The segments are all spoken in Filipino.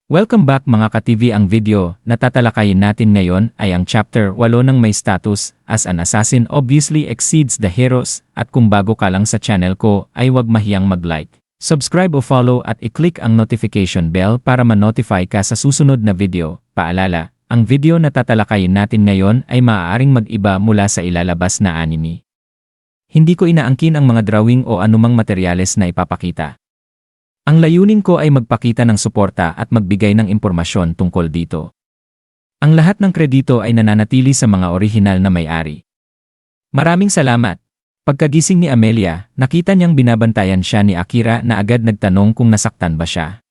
Welcome back mga ka-TV. Ang video na tatalakayin natin ngayon ay ang chapter 8 ng may status as an assassin obviously exceeds the heroes, at kung bago ka lang sa channel ko ay huwag mahiyang mag-like, subscribe o follow at i-click ang notification bell para ma-notify ka sa susunod na video. Paalala, ang video na tatalakayin natin ngayon ay maaaring mag-iba mula sa ilalabas na anime. Hindi ko inaangkin ang mga drawing o anumang materyales na ipapakita. Ang layunin ko ay magpakita ng suporta at magbigay ng impormasyon tungkol dito. Ang lahat ng kredito ay nananatili sa mga orihinal na may-ari. Maraming salamat! Pagkagising ni Amelia, nakita niyang binabantayan siya ni Akira na agad nagtanong kung nasaktan ba siya.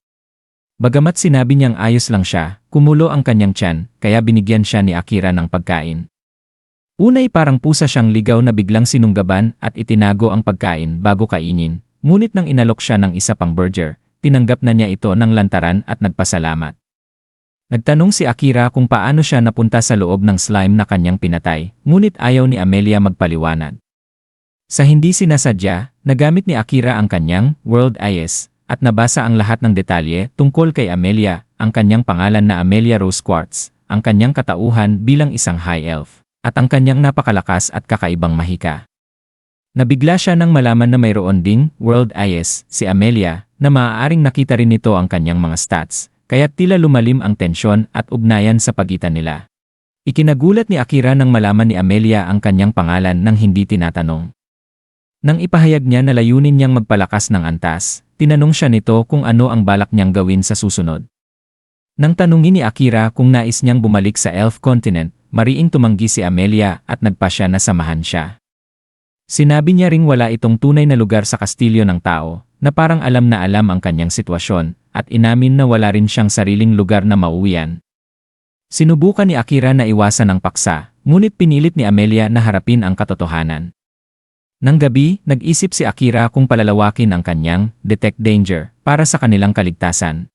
Bagamat sinabi niyang ayos lang siya, kumulo ang kanyang tiyan, kaya binigyan siya ni Akira ng pagkain. Unay parang pusa siyang ligaw na biglang sinunggaban at itinago ang pagkain bago kainin. Ngunit nang inalok siya ng isa pang burger, tinanggap na niya ito ng lantaran at nagpasalamat. Nagtanong si Akira kung paano siya napunta sa loob ng slime na kanyang pinatay, ngunit ayaw ni Amelia magpaliwanag. Sa hindi sinasadya, nagamit ni Akira ang kanyang World Eyes at nabasa ang lahat ng detalye tungkol kay Amelia, ang kanyang pangalan na Amelia Rose Quartz, ang kanyang katauhan bilang isang high elf, at ang kanyang napakalakas at kakaibang mahika. Nabigla siya nang malaman na mayroon ding World Eyes si Amelia na maaaring nakita rin nito ang kanyang mga stats, kaya tila lumalim ang tensyon at ugnayan sa pagitan nila. Ikinagulat ni Akira nang malaman ni Amelia ang kanyang pangalan nang hindi tinatanong. Nang ipahayag niya na layunin niyang magpalakas ng antas, tinanong siya nito kung ano ang balak niyang gawin sa susunod. Nang tanungin ni Akira kung nais niyang bumalik sa Elf Continent, mariing tumanggi si Amelia at nagpasya na samahan siya. Sinabi niya ring wala itong tunay na lugar sa kastilyo ng tao, na parang alam na alam ang kanyang sitwasyon, at inamin na wala rin siyang sariling lugar na mauwian. Sinubukan ni Akira na iwasan ang paksa, ngunit pinilit ni Amelia na harapin ang katotohanan. Nang gabi, nag-isip si Akira kung palalawakin ang kanyang Detect Danger para sa kanilang kaligtasan.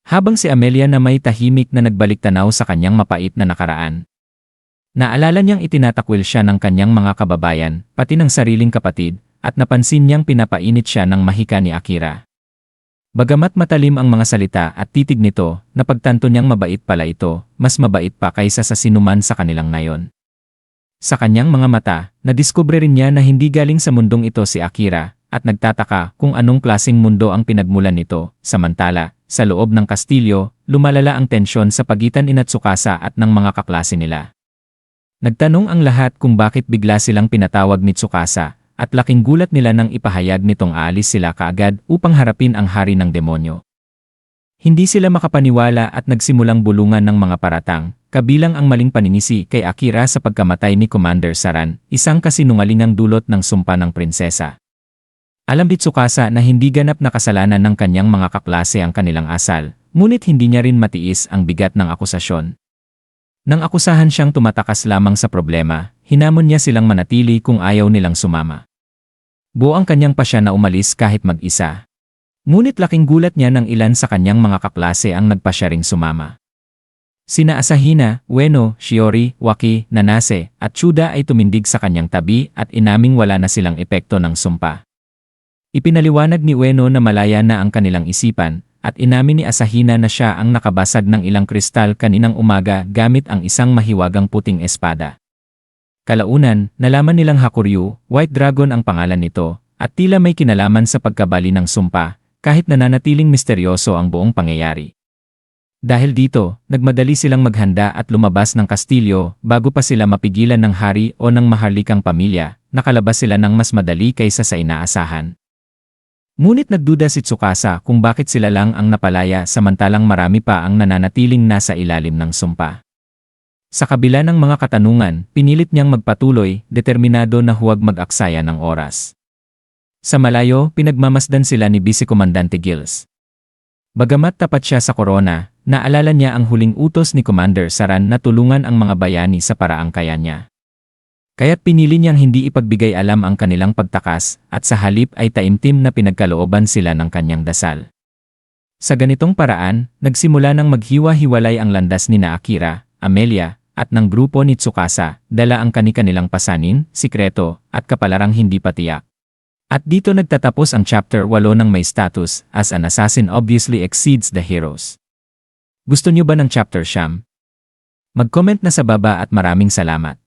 Habang si Amelia na may tahimik na nagbalik tanaw sa kanyang mapait na nakaraan. Naalala niyang itinatakwil siya ng kanyang mga kababayan, pati ng sariling kapatid, at napansin niyang pinapainit siya ng mahika ni Akira. Bagamat matalim ang mga salita at titig nito, napagtanto niyang mabait pala ito, mas mabait pa kaysa sa sinuman sa kanilang ngayon. Sa kanyang mga mata, nadiskubre rin niya na hindi galing sa mundong ito si Akira, at nagtataka kung anong klaseng mundo ang pinagmulan nito. Samantala, sa loob ng kastilyo, lumalala ang tensyon sa pagitan ni Tsukasa at ng mga kaklase nila. Nagtanong ang lahat kung bakit bigla silang pinatawag ni Tsukasa, at laking gulat nila nang ipahayag nitong aalis sila kaagad upang harapin ang hari ng demonyo. Hindi sila makapaniwala at nagsimulang bulungan ng mga paratang, kabilang ang maling paninisi kay Akira sa pagkamatay ni Commander Saran, isang kasinungalingang dulot ng sumpa ng prinsesa. Alam ni Tsukasa na hindi ganap na kasalanan ng kanyang mga kaklase ang kanilang asal, ngunit hindi niya rin matiis ang bigat ng akusasyon. Nang akusahan siyang tumatakas lamang sa problema, hinamon niya silang manatili kung ayaw nilang sumama. Buo ang kanyang pasya na umalis kahit mag-isa. Ngunit laking gulat niya nang ilan sa kanyang mga kaklase ang nagpasya ring sumama. Sina Asahina, Ueno, Shiori, Waki, Nanase, at Chuda ay tumindig sa kanyang tabi at inaming wala na silang epekto ng sumpa. Ipinaliwanag ni Ueno na malaya na ang kanilang isipan, at inamin ni Asahina na siya ang nakabasag ng ilang kristal kaninang umaga gamit ang isang mahiwagang puting espada. Kalaunan, nalaman nilang Hakuryu, White Dragon ang pangalan nito, at tila may kinalaman sa pagkabali ng sumpa, kahit nananatiling misteryoso ang buong pangyayari. Dahil dito, nagmadali silang maghanda at lumabas ng kastilyo bago pa sila mapigilan ng hari o ng maharlikang pamilya, nakalabas sila ng mas madali kaysa sa inaasahan. Ngunit nagduda si Tsukasa kung bakit sila lang ang napalaya samantalang marami pa ang nananatiling nasa ilalim ng sumpa. Sa kabila ng mga katanungan, pinilit niyang magpatuloy, determinado na huwag mag-aksaya ng oras. Sa malayo, pinagmamasdan sila ni Vice Comandante Gilles. Bagamat tapat siya sa korona, naalala niya ang huling utos ni Commander Saran na tulungan ang mga bayani sa paraang kaya niya. Kaya't pinili niyang hindi ipagbigay alam ang kanilang pagtakas at sa halip ay taimtim na pinagkalooban sila ng kanyang dasal. Sa ganitong paraan, nagsimula ng maghiwa-hiwalay ang landas ni Akira, Amelia, at ng grupo ni Tsukasa, dala ang kani-kanilang pasanin, sikreto, at kapalarang hindi patiyak. At dito nagtatapos ang chapter 8 ng may status as an assassin obviously exceeds the heroes. Gusto nyo ba ng chapter siyam? Mag-comment na sa baba at maraming salamat.